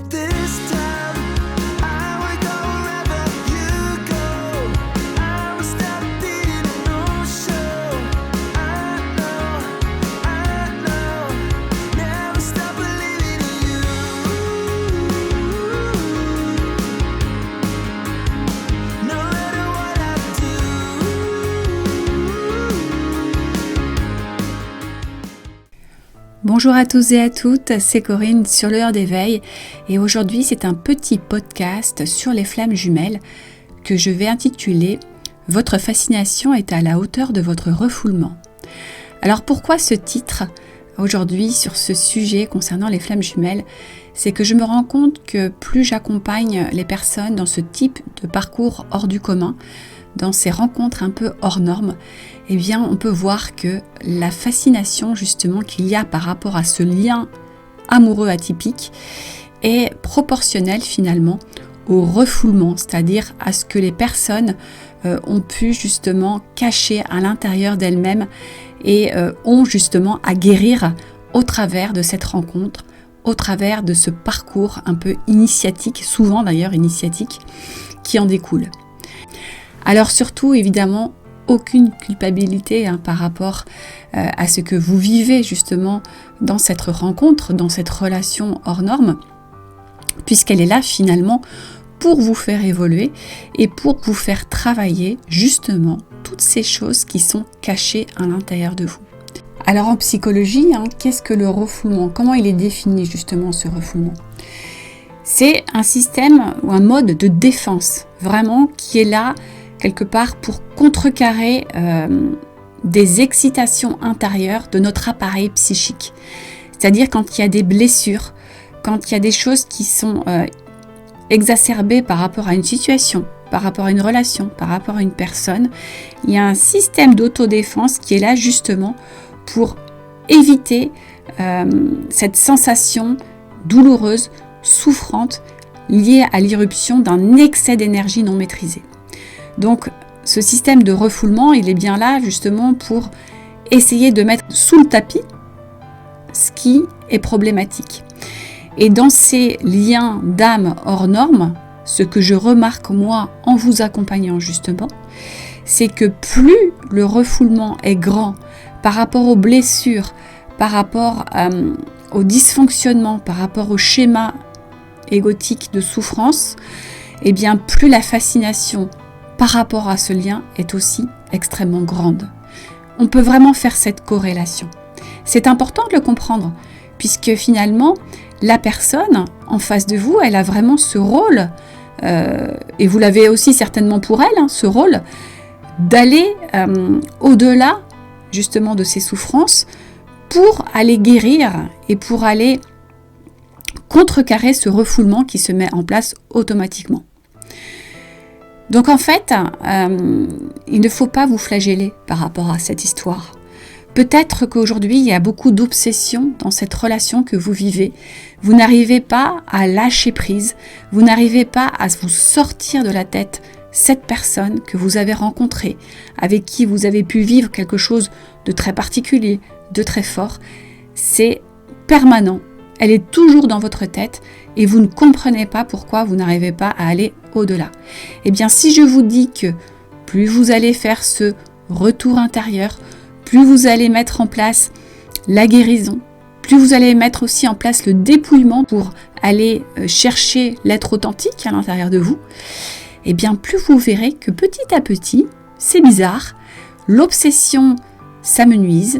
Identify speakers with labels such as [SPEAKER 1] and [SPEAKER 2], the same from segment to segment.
[SPEAKER 1] This time I will go wherever you go. I will stop being a no-show. I know, never stop believing in you. No matter what I do.
[SPEAKER 2] Bonjour à tous et à toutes, c'est Corinne sur l'heure d'éveil et aujourd'hui c'est un petit podcast sur les flammes jumelles que je vais intituler « Votre fascination est à la hauteur de votre refoulement ». Alors pourquoi ce titre aujourd'hui sur ce sujet concernant les flammes jumelles ? C'est que je me rends compte que plus j'accompagne les personnes dans ce type de parcours hors du commun, dans ces rencontres un peu hors normes, eh bien on peut voir que la fascination justement qu'il y a par rapport à ce lien amoureux atypique est proportionnelle finalement au refoulement, c'est-à-dire à ce que les personnes ont pu justement cacher à l'intérieur d'elles-mêmes et ont justement à guérir au travers de cette rencontre, au travers de ce parcours un peu initiatique, souvent d'ailleurs initiatique, qui en découle. Alors surtout évidemment, aucune culpabilité par rapport à ce que vous vivez justement dans cette rencontre, dans cette relation hors norme, puisqu'elle est là finalement pour vous faire évoluer et pour vous faire travailler justement toutes ces choses qui sont cachées à l'intérieur de vous. Alors en psychologie, qu'est-ce que le refoulement ? Comment il est défini justement ce refoulement ? C'est un système ou un mode de défense vraiment qui est là quelque part pour contrecarrer des excitations intérieures de notre appareil psychique. C'est-à-dire quand il y a des blessures, quand il y a des choses qui sont exacerbées par rapport à une situation, par rapport à une relation, par rapport à une personne, il y a un système d'autodéfense qui est là justement pour éviter cette sensation douloureuse, souffrante, liée à l'irruption d'un excès d'énergie non maîtrisé. Donc ce système de refoulement, il est bien là justement pour essayer de mettre sous le tapis ce qui est problématique. Et dans ces liens d'âme hors normes, ce que je remarque moi en vous accompagnant justement, c'est que plus le refoulement est grand par rapport aux blessures, par rapport au dysfonctionnement, par rapport au schéma égotique de souffrance, et bien plus la fascination par rapport à ce lien est aussi extrêmement grande. On peut vraiment faire cette corrélation. C'est important de le comprendre, puisque finalement, la personne en face de vous, elle a vraiment ce rôle, et vous l'avez aussi certainement pour elle, ce rôle d'aller au-delà justement de ces souffrances pour aller guérir et pour aller contrecarrer ce refoulement qui se met en place automatiquement. Donc en fait, il ne faut pas vous flageller par rapport à cette histoire. Peut-être qu'aujourd'hui, il y a beaucoup d'obsessions dans cette relation que vous vivez. Vous n'arrivez pas à lâcher prise, vous n'arrivez pas à vous sortir de la tête cette personne que vous avez rencontrée, avec qui vous avez pu vivre quelque chose de très particulier, de très fort. C'est permanent, elle est toujours dans votre tête et vous ne comprenez pas pourquoi vous n'arrivez pas à aller au-delà. Eh bien, si je vous dis que plus vous allez faire ce retour intérieur, plus vous allez mettre en place la guérison, plus vous allez mettre aussi en place le dépouillement pour aller chercher l'être authentique à l'intérieur de vous, eh bien, plus vous verrez que petit à petit, c'est bizarre, l'obsession s'amenuise,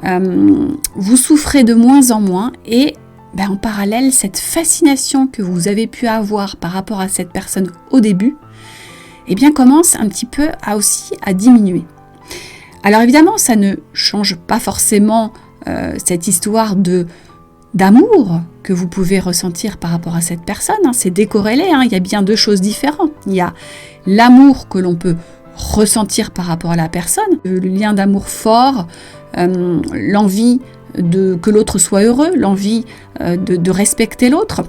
[SPEAKER 2] vous souffrez de moins en moins et en parallèle, cette fascination que vous avez pu avoir par rapport à cette personne au début, commence un petit peu à diminuer. Alors évidemment, ça ne change pas forcément cette histoire d'amour que vous pouvez ressentir par rapport à cette personne. C'est décorrélé, il y a bien deux choses différentes. Il y a l'amour que l'on peut ressentir par rapport à la personne, le lien d'amour fort, l'envie que l'autre soit heureux, l'envie de respecter l'autre,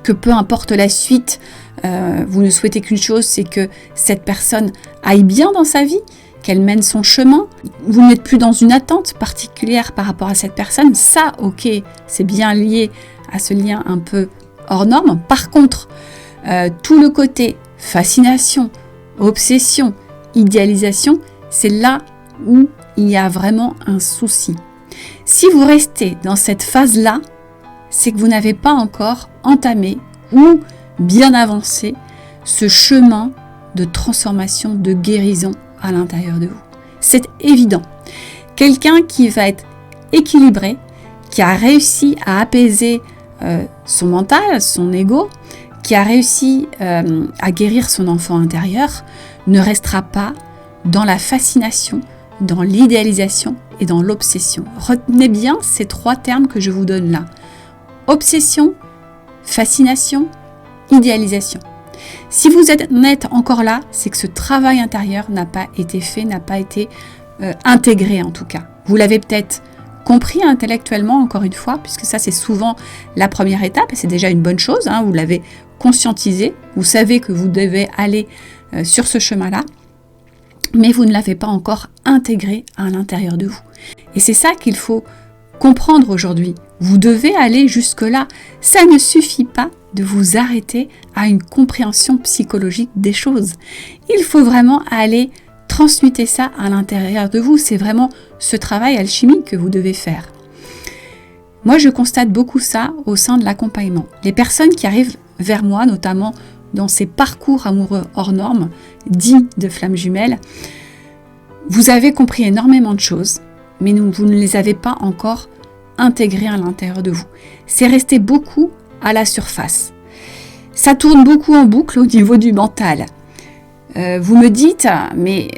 [SPEAKER 2] que peu importe la suite, vous ne souhaitez qu'une chose, c'est que cette personne aille bien dans sa vie, qu'elle mène son chemin. Vous n'êtes plus dans une attente particulière par rapport à cette personne. Ça, ok, c'est bien lié à ce lien un peu hors norme. Par contre, tout le côté fascination, obsession, idéalisation, c'est là où il y a vraiment un souci. Si vous restez dans cette phase-là, c'est que vous n'avez pas encore entamé ou bien avancé ce chemin de transformation, de guérison à l'intérieur de vous. C'est évident. Quelqu'un qui va être équilibré, qui a réussi à apaiser son mental, son ego, qui a réussi à guérir son enfant intérieur, ne restera pas dans la fascination, dans l'idéalisation et dans l'obsession. Retenez bien ces 3 termes que je vous donne là. Obsession, fascination, idéalisation. Si vous en êtes encore là, c'est que ce travail intérieur n'a pas été fait, n'a pas été intégré en tout cas. Vous l'avez peut-être compris intellectuellement, encore une fois, puisque ça c'est souvent la première étape, et c'est déjà une bonne chose, vous l'avez conscientisé, vous savez que vous devez aller sur ce chemin-là, mais vous ne l'avez pas encore intégré à l'intérieur de vous. Et c'est ça qu'il faut comprendre aujourd'hui. Vous devez aller jusque-là. Ça ne suffit pas de vous arrêter à une compréhension psychologique des choses. Il faut vraiment aller transmuter ça à l'intérieur de vous. C'est vraiment ce travail alchimique que vous devez faire. Moi, je constate beaucoup ça au sein de l'accompagnement. Les personnes qui arrivent vers moi, notamment dans ces parcours amoureux hors normes, dits de flammes jumelles, vous avez compris énormément de choses, mais vous ne les avez pas encore intégrées à l'intérieur de vous. C'est resté beaucoup à la surface. Ça tourne beaucoup en boucle au niveau du mental. Vous me dites, mais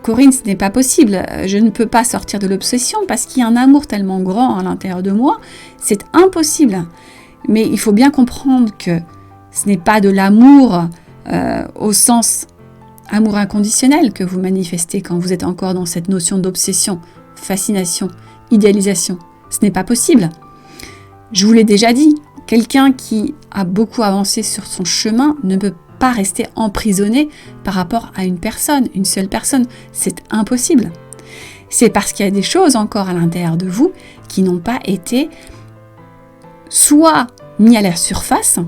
[SPEAKER 2] Corinne, ce n'est pas possible, je ne peux pas sortir de l'obsession parce qu'il y a un amour tellement grand à l'intérieur de moi, c'est impossible. Mais il faut bien comprendre que ce n'est pas de l'amour au sens amour inconditionnel que vous manifestez quand vous êtes encore dans cette notion d'obsession, fascination, idéalisation. Ce n'est pas possible. Je vous l'ai déjà dit, quelqu'un qui a beaucoup avancé sur son chemin ne peut pas rester emprisonné par rapport à une personne, une seule personne. C'est impossible. C'est parce qu'il y a des choses encore à l'intérieur de vous qui n'ont pas été soit mises à la surface,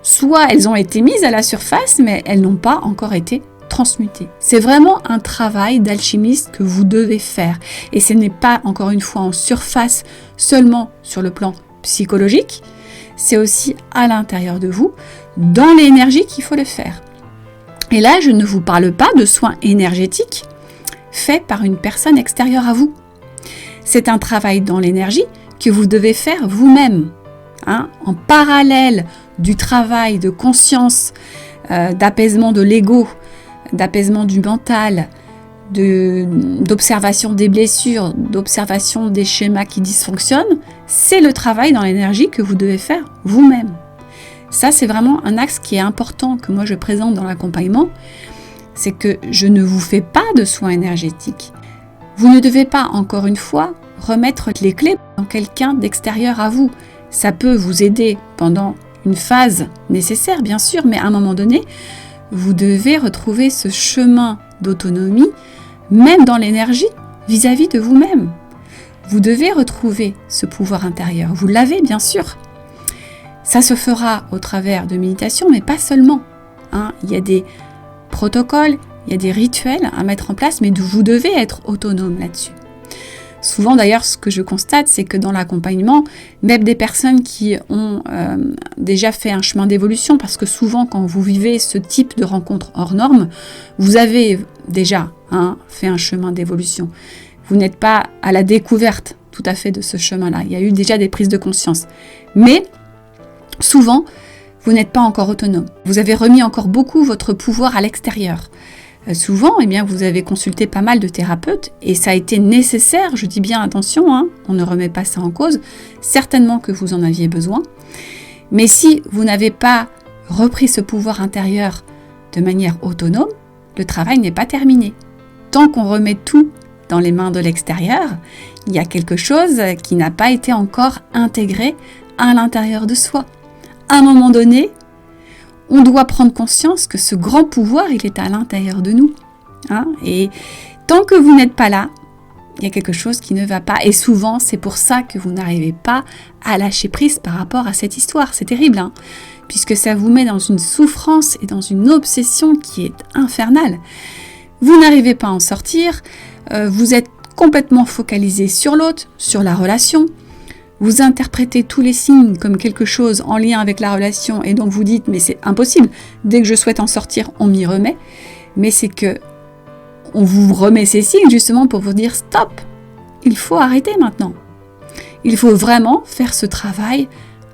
[SPEAKER 2] soit elles ont été mises à la surface, mais elles n'ont pas encore été transmutées. C'est vraiment un travail d'alchimiste que vous devez faire. Et ce n'est pas, encore une fois, en surface, seulement sur le plan psychologique, c'est aussi à l'intérieur de vous, dans l'énergie qu'il faut le faire. Et là, je ne vous parle pas de soins énergétiques faits par une personne extérieure à vous. C'est un travail dans l'énergie que vous devez faire vous-même, en parallèle du travail de conscience, d'apaisement de l'ego, d'apaisement du mental, d'observation des blessures, d'observation des schémas qui dysfonctionnent. C'est le travail dans l'énergie que vous devez faire vous-même. Ça, c'est vraiment un axe qui est important que moi je présente dans l'accompagnement, c'est que je ne vous fais pas de soins énergétiques. Vous ne devez pas, encore une fois, remettre les clés dans quelqu'un d'extérieur à vous. Ça peut vous aider pendant une phase nécessaire, bien sûr, mais à un moment donné, vous devez retrouver ce chemin d'autonomie, même dans l'énergie, vis-à-vis de vous-même. Vous devez retrouver ce pouvoir intérieur. Vous l'avez, bien sûr. Ça se fera au travers de méditation, mais pas seulement. Il y a des protocoles, il y a des rituels à mettre en place, mais vous devez être autonome là-dessus. Souvent d'ailleurs, ce que je constate, c'est que dans l'accompagnement, même des personnes qui ont déjà fait un chemin d'évolution, parce que souvent quand vous vivez ce type de rencontre hors norme, vous avez déjà fait un chemin d'évolution. Vous n'êtes pas à la découverte tout à fait de ce chemin-là. Il y a eu déjà des prises de conscience. Mais souvent, vous n'êtes pas encore autonome. Vous avez remis encore beaucoup votre pouvoir à l'extérieur. Souvent, vous avez consulté pas mal de thérapeutes et ça a été nécessaire, je dis bien attention, on ne remet pas ça en cause, certainement que vous en aviez besoin. Mais si vous n'avez pas repris ce pouvoir intérieur de manière autonome, le travail n'est pas terminé. Tant qu'on remet tout dans les mains de l'extérieur, il y a quelque chose qui n'a pas été encore intégré à l'intérieur de soi. À un moment donné, on doit prendre conscience que ce grand pouvoir, il est à l'intérieur de nous. Et tant que vous n'êtes pas là, il y a quelque chose qui ne va pas. Et souvent, c'est pour ça que vous n'arrivez pas à lâcher prise par rapport à cette histoire. C'est terrible, hein, puisque ça vous met dans une souffrance et dans une obsession qui est infernale. Vous n'arrivez pas à en sortir, vous êtes complètement focalisé sur l'autre, sur la relation. Vous interprétez tous les signes comme quelque chose en lien avec la relation et donc vous dites mais c'est impossible, dès que je souhaite en sortir, on m'y remet. Mais c'est que on vous remet ces signes justement pour vous dire stop, il faut arrêter maintenant. Il faut vraiment faire ce travail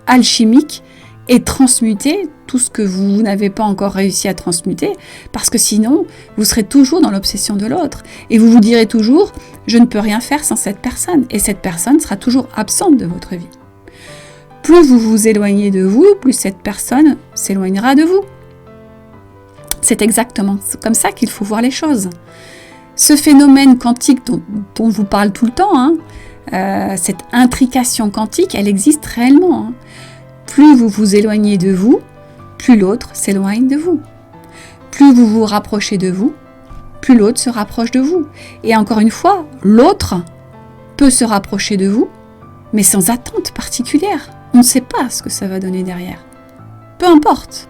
[SPEAKER 2] alchimique et transmuter tout ce que vous n'avez pas encore réussi à transmuter, parce que sinon, vous serez toujours dans l'obsession de l'autre. Et vous vous direz toujours, je ne peux rien faire sans cette personne, et cette personne sera toujours absente de votre vie. Plus vous vous éloignez de vous, plus cette personne s'éloignera de vous. C'est exactement comme ça qu'il faut voir les choses. Ce phénomène quantique dont on vous parle tout le temps, cette intrication quantique, elle existe réellement. Plus vous vous éloignez de vous, plus l'autre s'éloigne de vous. Plus vous vous rapprochez de vous, plus l'autre se rapproche de vous. Et encore une fois, l'autre peut se rapprocher de vous, mais sans attente particulière. On ne sait pas ce que ça va donner derrière. Peu importe.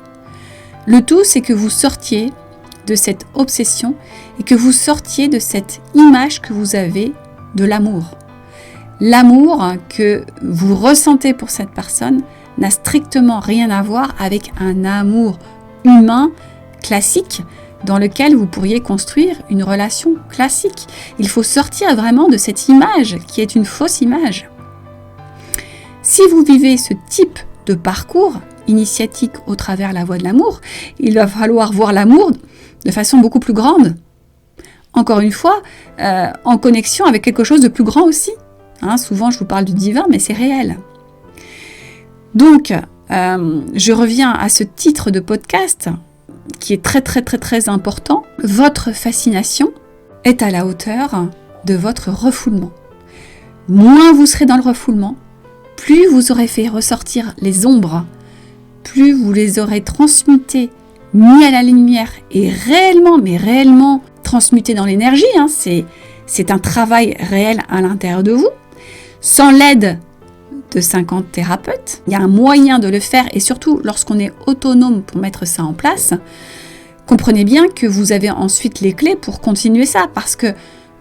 [SPEAKER 2] Le tout, c'est que vous sortiez de cette obsession et que vous sortiez de cette image que vous avez de l'amour. L'amour que vous ressentez pour cette personne n'a strictement rien à voir avec un amour humain classique dans lequel vous pourriez construire une relation classique. Il faut sortir vraiment de cette image qui est une fausse image. Si vous vivez ce type de parcours initiatique au travers la voie de l'amour, il va falloir voir l'amour de façon beaucoup plus grande. Encore une fois, en connexion avec quelque chose de plus grand aussi. Souvent, je vous parle du divin, mais c'est réel. Donc, je reviens à ce titre de podcast qui est très très très très important. Votre fascination est à la hauteur de votre refoulement. Moins vous serez dans le refoulement, plus vous aurez fait ressortir les ombres, plus vous les aurez transmutées, mis à la lumière et réellement, mais réellement transmutées dans l'énergie. C'est un travail réel à l'intérieur de vous, sans l'aide de 50 thérapeutes. Il y a un moyen de le faire et surtout lorsqu'on est autonome pour mettre ça en place, comprenez bien que vous avez ensuite les clés pour continuer ça parce que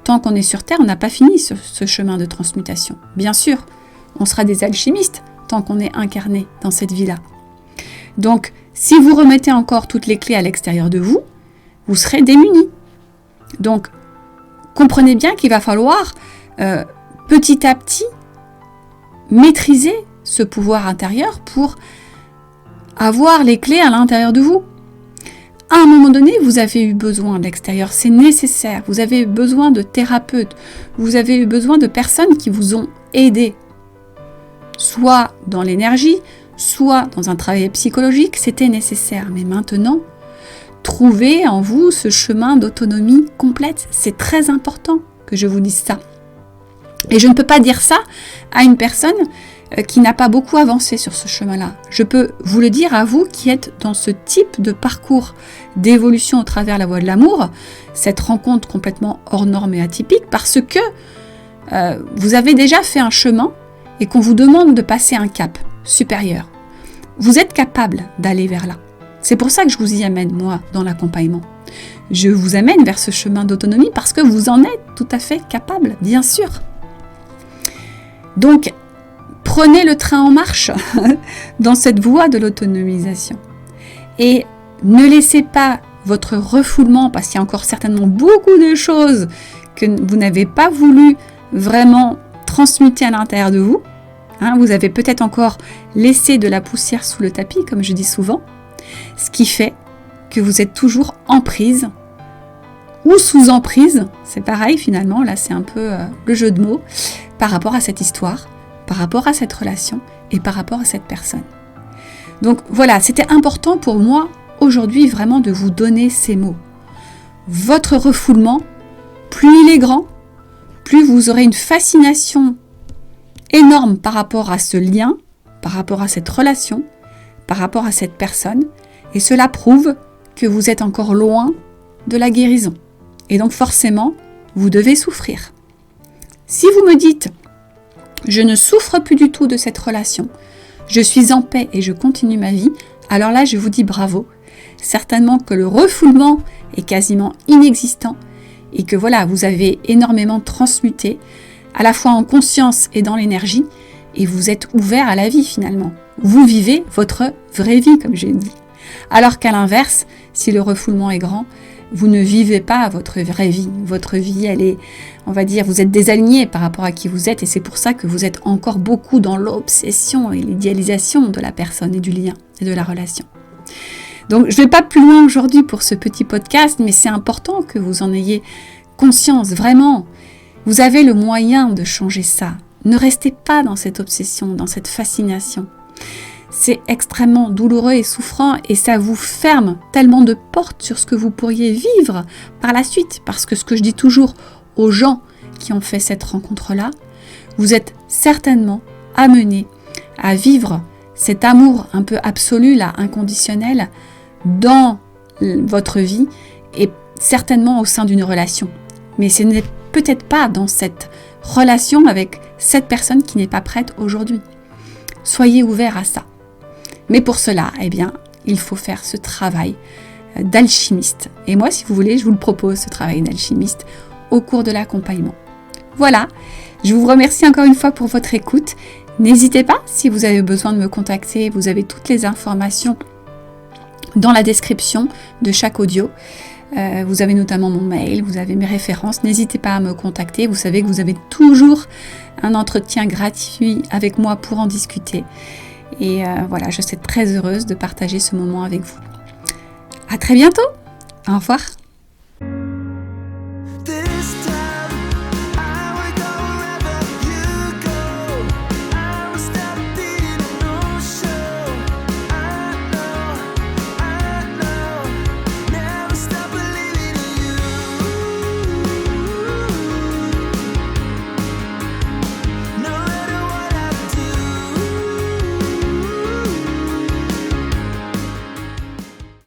[SPEAKER 2] tant qu'on est sur Terre, on n'a pas fini ce chemin de transmutation. Bien sûr, on sera des alchimistes tant qu'on est incarné dans cette vie-là. Donc, si vous remettez encore toutes les clés à l'extérieur de vous, vous serez démunis. Donc, comprenez bien qu'il va falloir petit à petit maîtriser ce pouvoir intérieur pour avoir les clés à l'intérieur de vous. À un moment donné, vous avez eu besoin de l'extérieur, c'est nécessaire. Vous avez eu besoin de thérapeutes, vous avez eu besoin de personnes qui vous ont aidé, soit dans l'énergie, soit dans un travail psychologique, c'était nécessaire. Mais maintenant, trouvez en vous ce chemin d'autonomie complète. C'est très important que je vous dise ça. Et je ne peux pas dire ça à une personne qui n'a pas beaucoup avancé sur ce chemin-là. Je peux vous le dire à vous qui êtes dans ce type de parcours d'évolution au travers la voie de l'amour, cette rencontre complètement hors norme et atypique, parce que vous avez déjà fait un chemin et qu'on vous demande de passer un cap supérieur. Vous êtes capable d'aller vers là. C'est pour ça que je vous y amène, moi, dans l'accompagnement. Je vous amène vers ce chemin d'autonomie parce que vous en êtes tout à fait capable, bien sûr. Donc, prenez le train en marche dans cette voie de l'autonomisation. Et ne laissez pas votre refoulement, parce qu'il y a encore certainement beaucoup de choses que vous n'avez pas voulu vraiment transmuter à l'intérieur de vous. Vous avez peut-être encore laissé de la poussière sous le tapis, comme je dis souvent, ce qui fait que vous êtes toujours en prise ou sous emprise, c'est pareil finalement, là c'est un peu le jeu de mots, par rapport à cette histoire, par rapport à cette relation et par rapport à cette personne. Donc voilà, c'était important pour moi aujourd'hui vraiment de vous donner ces mots. Votre refoulement, plus il est grand, plus vous aurez une fascination énorme par rapport à ce lien, par rapport à cette relation, par rapport à cette personne, et cela prouve que vous êtes encore loin de la guérison. Et donc forcément, vous devez souffrir. Si vous me dites « je ne souffre plus du tout de cette relation, je suis en paix et je continue ma vie », alors là je vous dis bravo. Certainement que le refoulement est quasiment inexistant et que voilà, vous avez énormément transmuté, à la fois en conscience et dans l'énergie, et vous êtes ouvert à la vie finalement. Vous vivez votre vraie vie, comme je l'ai dit. Alors qu'à l'inverse, si le refoulement est grand, vous ne vivez pas votre vraie vie. Votre vie, elle est, on va dire, vous êtes désaligné par rapport à qui vous êtes, et c'est pour ça que vous êtes encore beaucoup dans l'obsession et l'idéalisation de la personne et du lien et de la relation. Donc je ne vais pas plus loin aujourd'hui pour ce petit podcast, mais c'est important que vous en ayez conscience, vraiment. Vous avez le moyen de changer ça. Ne restez pas dans cette obsession, dans cette fascination. C'est extrêmement douloureux et souffrant et ça vous ferme tellement de portes sur ce que vous pourriez vivre par la suite. Parce que ce que je dis toujours aux gens qui ont fait cette rencontre-là, vous êtes certainement amenés à vivre cet amour un peu absolu, là, inconditionnel, dans votre vie et certainement au sein d'une relation. Mais ce n'est peut-être pas dans cette relation avec cette personne qui n'est pas prête aujourd'hui. Soyez ouverts à ça. Mais pour cela, eh bien, il faut faire ce travail d'alchimiste. Et moi, si vous voulez, je vous le propose, ce travail d'alchimiste, au cours de l'accompagnement. Voilà, je vous remercie encore une fois pour votre écoute. N'hésitez pas, si vous avez besoin de me contacter, vous avez toutes les informations dans la description de chaque audio. Vous avez notamment mon mail, vous avez mes références. N'hésitez pas à me contacter. Vous savez que vous avez toujours un entretien gratuit avec moi pour en discuter. Et voilà, je suis très heureuse de partager ce moment avec vous. À très bientôt. Au revoir.